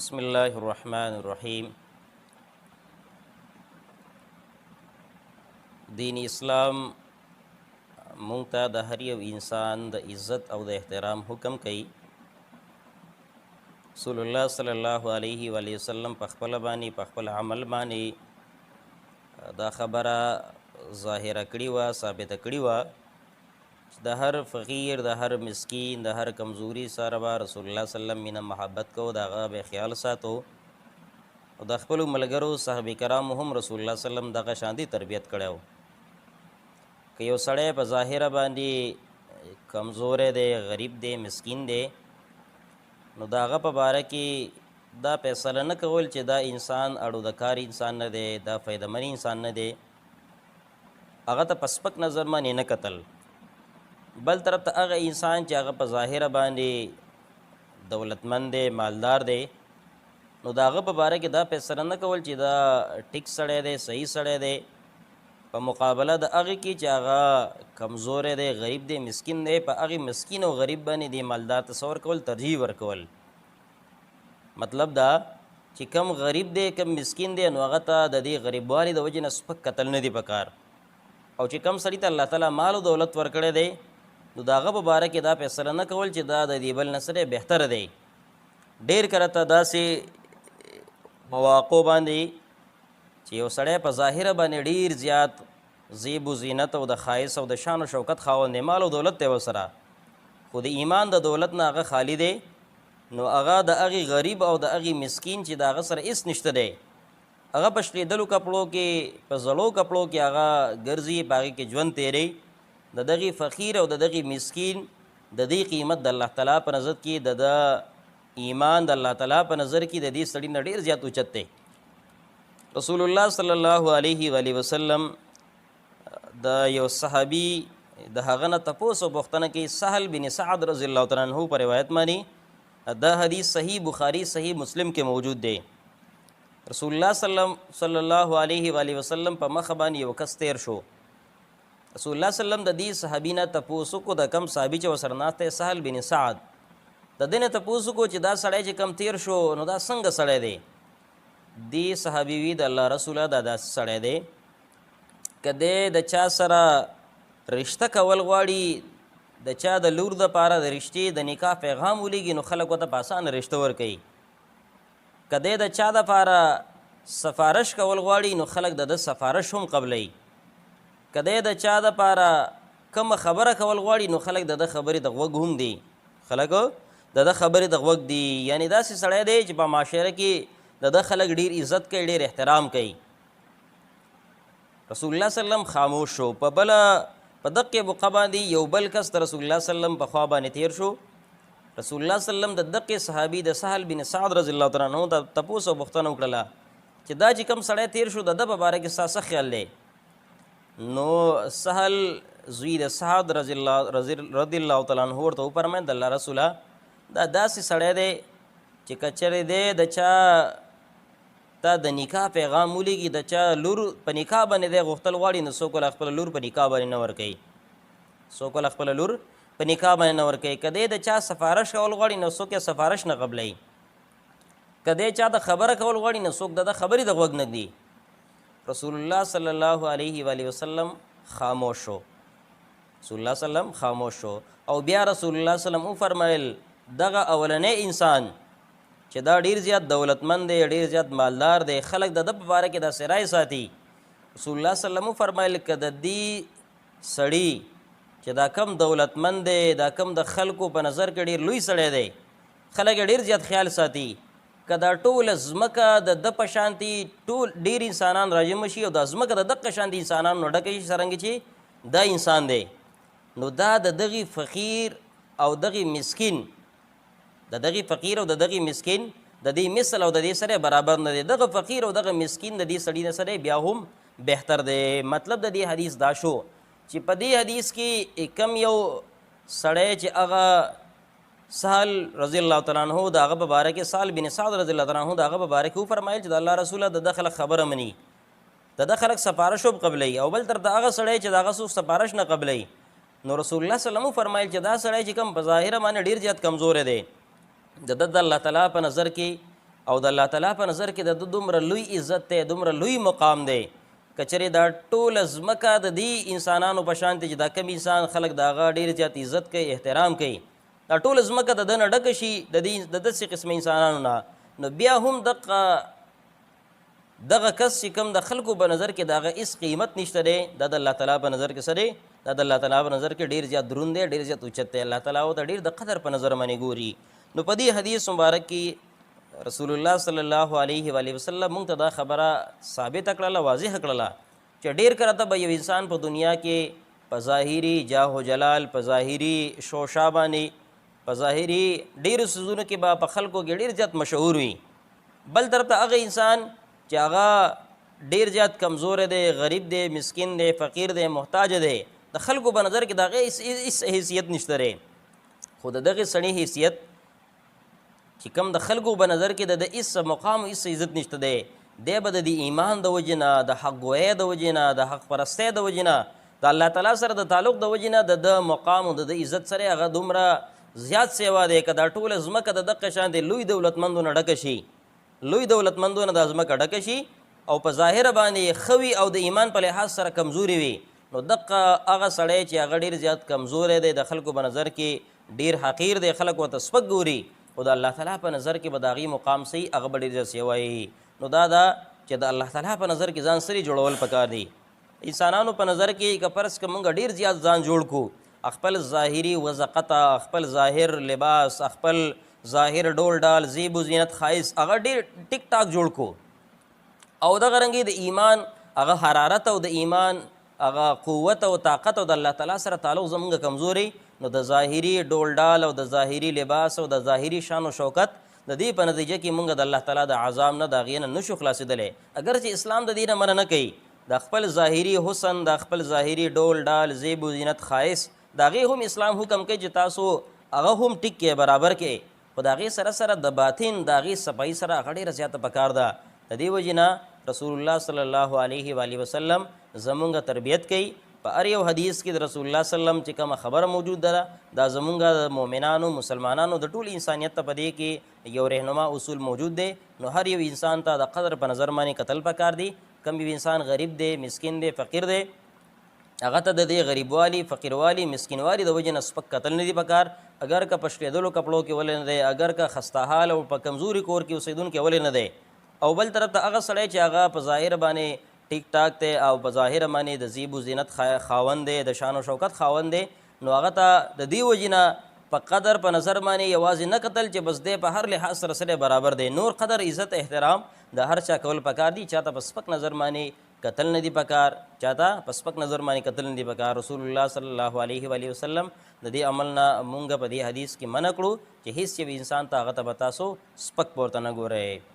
बिस्मिल्लाहिर्रहमानिर्रहीम। दीन इस्लाम मूंग ता द हर यव इंसान द इज़्ज़त और द एहतराम हुक्म कई। रसूलुल्लाह सल्लल्लाहु अलैहि वसल्लम पखपल बानी पखपल अमल बानी दा खबरा ज़ाहिरा कड़ी वा साबित कड़ी वा द हर फ़कीर द हर मिस्कीन द हर कमज़ोरी सारवा रसूलुल्लाह सल्लम मिना महब्बत को दागा बे ख्याल सातो और द खपल मलगरो साहब कराम हम रसूलुल्लाह सल्लम दगा शांति तरबियत कड़ाओ कि यो सड़े प ज़ाहिरा बानी कमज़ोर दे गरीब दे मिस्कीन दे नो दागा प बारे की दा फैसला न कवल चे दा इंसान अड़ो दकार इंसान न दे दा फ़ायदमंद इंसान न दे अगा त पसपक नज़र मानी न कतल बल तरफ त अगा इंसान चे अगा प ज़ाहिरा बानी दौलतमंद दे मालदार दे नो दागा प बारे की दा फैसला न कवल चे दा टिक सड़े दे सही सड़े दे प मुकाबला द अगी की चागा कमज़ोर दे गरीब दे मिस्किन दे प अगी मिस्किन और गरीब बनी दे मालदार तसवर कवल तरजीह वर्कवल मतलब दा कि कम गरीब दे कम मिस्किन दे अनुगता द दे गरीब वाली द वजह नस्पक कतल न दी पकार और कि कम सड़ी अल्लाह ताला माल और दौलत वर्कड़े दे तो दागा मुबारक दा फैसला न कवल चे दा दी बल नसरे बेहतर दे ढेर करता दा से मवाक़ो बांधी चे सड़े प ज़ाहिर बानी ढेर ज़्याद ज़ेब व ज़ीनत और द ख़ाइस और द शान व शौकत खावन दे माल और दौलत ते वसरा खुद ईमान द दौलत ना आगा खाली दे नो आगा द अगी गरीब और द अगी मिस्कीन चे दागा सर इस निश्त दे आगा पछले दलू कपड़ों के पजड़ों कपड़ों के आगा गर्जी बागी के जवन तेरे द दगी फ़कीर और द दगी मिस्कीन द दी कीमत द अल्लाह ताला पर नज़र की द ईमान द अल्लाह ताला पर नज़र की द दी सड़ी न ढेर ज़्यादा उचते रसूलुल्लाह सल्लल्लाहु अलैहि वसल्लम द यो सहाबी द हगन तपोस बख्तन के सहल बिन सअद रज़ियल्लाहु तआला अन्हु पर रिवायत मानी द हदीस सही बुखारी सही मुस्लिम के मौजूद दे रसूलुल्लाह सल्लल्लाहु अलैहि वसल्लम पर मखबान यो कस्तेर शो रसूलुल्लाह सल्लम द दी सहाबीना तपोस को द कम साहबी च वसरनाते सहल बिन सअद द दिन तपोस को च दा सड़े च कम तेर शो नो दा संग सड़े दे दी सहाबी द अल्लाह रसूल दा सड़े दे कदे द चा सरा रिश्ता कवल गवाड़ी द चा द लूर द पारा द रिश्ते द निकाह पैगाम उलीगी नो खलक वत पासान रिश्ता वर कई कदे द चा द पारा सफारश कवल गवाड़ी नो खलक द सफारश हम कबलई कदे द चा द पारा कम खबर कवल गवाड़ी नो खलक द खबरी द वग हम दी खलक द खबरी द वग दी यानी दा से सड़े दे च माशरे की द खलक ढेर इज़्ज़त कई ढेर एहतराम कई रसूलुल्लाह सल्लम खामोश शो पबला पदक के बुक़ाबादी यो बल कस रसूलुल्लाह सल्लम बख्वाबा ने तेर शो रसूलुल्लाह सल्लम द दक के सहाबी द सहल बिन सअद रज़ियल्लाहु तआला अन्हु द तपोस बख्तन उकला च दा जी कम सड़े तेर शो द बारे के सा ख्याल ले नो सहल जुई द सअद रज़ियल्लाहु तआला अन्हु तो ऊपर में दल्ला रसूला दा से सड़े दे च कचरे दे द चा ता द निकाह पैगाम मूली की द चा लूर प निकाह बने दे गुफ्तल वाड़ी न सोकल अखपल लूर प निकाह बने नवर कई सोकल अखपल लूर प निकाह बने नवर कई कदे द चा सफारश कवल वाड़ी न सो के सफारश न कबलई कदे चा द खबर कवल वाड़ी न सोक द खबरी द वग न दी रसूलुल्लाह सल्लल्लाहु अलैहि वसल्लम खामोश हो रसूलुल्लाह सल्लम खामोश हो और बिया रसूलुल्लाह सल्लम फरमाइल दगा अवलने इंसान च दा ढेर ज़्यादा दौलतमंद दे ढेर ज़्यादा मालदार दे खलक द बारे के दा सराय साथी रसूलुल्लाह सल्लम फरमाइल कदी सड़ी च दा कम दौलतमंद दे दा कम द खलको प नज़र के ढेर लुई सड़े दे खलक ढेर ज़्यादा ख्याल साथी कदा टोल अज़मका द पशांति टोल ढेर इंसानान राजमशी और द अज़मका द शांति इंसानान नडकशी सरंग ची द इंसान दे नो दा दगी फ़कीर और दगी मिस्किन द दगी फ़कीर और द दगी मिस्किन द दी मिसल और द दी सरे बराबर न दे दग फ़कीर और दग मिस्किन द दी सड़ी न सरे ब्याहुम बेहतर दे मतलब द दी हदीस दाशो ची पदी हदीस की कम यो सड़े च अगा सहल रज़ियल्लाहु तआला अन्हु द अगा मुबारक साल बिन सअद रज़ियल्लाहु तआला अन्हु द अगा मुबारक ऊ फरमाइल च अल्लाह रसूल द दखल खबर मनी द दखल सफारश कबलई अव्वल तर द अगा सड़े च द अगा सफारश न कबलई नो रसूलुल्लाह सल्लल्लाहु अलैहि वसल्लम फरमाइल च दा सड़े च कम ज़ाहिर माने ढेर ज़्यादा कमज़ोर है दे जदद अल्लाह ताला पर नज़र की او د الله تعالی په نظر کې د دومره لوی عزت دی، دومره لوی مقام دی. کچرې دا ټوله ځمکه د دې انسانانو په شان دی چې دا کم انسان خلک د هغه ډېر زیات عزت کوي، احترام کوي، دا ټوله ځمکه د ده نه ډکه شي د داسې قسمه انسانانو نه، نو بیا هم دغه کس چې کوم د خلکو په نظر کې د هغه هېڅ قیمت نشته دی، دا د الله تعالی په نظر کې څه دی؟ دا د الله تعالی په نظر کې ډېر زیات دروند دی، ډېر زیات اوچت دی. الله تعالی ورته ډېر د قدر په نظر باندې ګوري. نو په دې حدیث مبارک کې رسول الله صلی الله علیه و وسلم موږ ته دا خبره ثابته کړله، واضح کړله چې ډېر کله ته به یو انسان په دنیا کې په ظاهري جاه و جلال، په ظاهري شوشا باندې، په ظاهري ډېرو څیزونو کې به په خلکو کې ډېر زیات مشهور وي. بل طرف ته هغه انسان چې هغه ډېر زیات کمزور دی، غریب دی، مسکین دی، فقیر دی، محتاج دی، د خلکو په نظر کې د هغې هېڅ حیثیت نشته دی. خو د دغې سړي حیثیت چې کوم د خلکو په نظر کې د هېڅ مقام هېڅ عزت نشته دی، دی به د ایمان د وجې نه، د حق ګویۍ د وجې نه، د حق پرستۍ د وجې نه، د الله تعالی سره د تعلق د وجې نه د مقام او د عزت سره هغه دومره زیات سیوا دی که دا ټوله ځمکه د دغه شان د لوی دولتمندو نه ډکه شي، لوی دولتمندو نه دا ځمکه ډکه شي او په ظاهره باندې ښه وي او د ایمان په لحاظ سره کمزوري وي، نو دغه هغه سړی چې هغه ډېر زیات کمزوری دی، د خلکو په نظر کې ډېر حقیر دی، خلک ورته سپک ګوري، خو د الله تعالی په نظر کې به د هغې مقام صحیح هغه به ډېر زیات سیوا وي. نو دا چې د الله تعالی په نظر کې ځان سری جوړول پکار دي. انسانانو په نظر کې که فرض که موږ ډېر زیات ځان جوړ کړو، خپل ظاهري وضقته، خپل ظاهر لباس، خپل ظاهر ډول ډال، زیب و زینت ښایست هغه ډېر ټیک ټاک جوړ کړو، او دغه رنګې د ایمان هغه حرارت او د ایمان هغه قوت او طاقت او د الله تعالی سره تعلق زمونږ کمزوري، نو د ظاهري ډول ډال او د ظاهري لباس او د ظاهري شان و شوکت د دې په نتیجه کې مونږ د الله تعالی د عذاب نه د هغې نه نشو خلاصېدلی. اگر چې اسلام د دې نه منع نه کوي، د خپل ظاهري حسن، د خپل ظاهري ډول ډال، زیب و زینت ښایست د هغې هم اسلام حکم کوي چې تاسو هغه هم ټیک کې برابر کې، خو د هغې سره سره د باطن د هغې صفایي سره هغه ډېره زیاته پکار ده. د دې وجې نه رسول الله صلی الله علیه و وسلم زمونږ تربیت کوي. په هر یو حدیث کې د رسول الله صلی الله علیه وسلم چې کومه خبره موجود ده، دا زمونږ د مؤمنانو، مسلمانانو د ټول انسانیت ته په دې کې یو رهنما اصول موجود دی. نو هر یو انسان ته د قدر په نظر باندې کتل پکار دی. کوم یو انسان غریب دی، مسکین دی، فقیر دی، هغه ته د دې غریبوالي، فقیروالي، مسکینوالي د وجې نه سپک کتل نه دي پکار. اگر که په شلېدلو کپړو کې ولې نه دی، اگر که خسته حال او په کمزوري کور کې اوسېدونکی ولې نه دی. او بل طرف ته هغه سړی چې هغه په ظاهر باندې ټیک ټاک دی او په ظاهر باندې د زیب و زینت خاوند دی، د شان و شوکت خاوند دی، نو هغه ته د دې وجې نه په قدر په نظر باندې یوازې نه کتل چې بس دی په هر لحاظ سره سره برابر دی. نور قدر، عزت، احترام د هر چا کول پکار دي. چاته په سپک نظر باندې قتل نه دی پکار، چاته په سپک نظر باندې قتل نه دی پکار. رسول الله صلی الله علیه و وسلم د دې عمل نه مونږ په دې حدیث کې منع کړو چې هیڅ یو انسان ته هغه ته به تاسو سپک پورته نه ګورئ.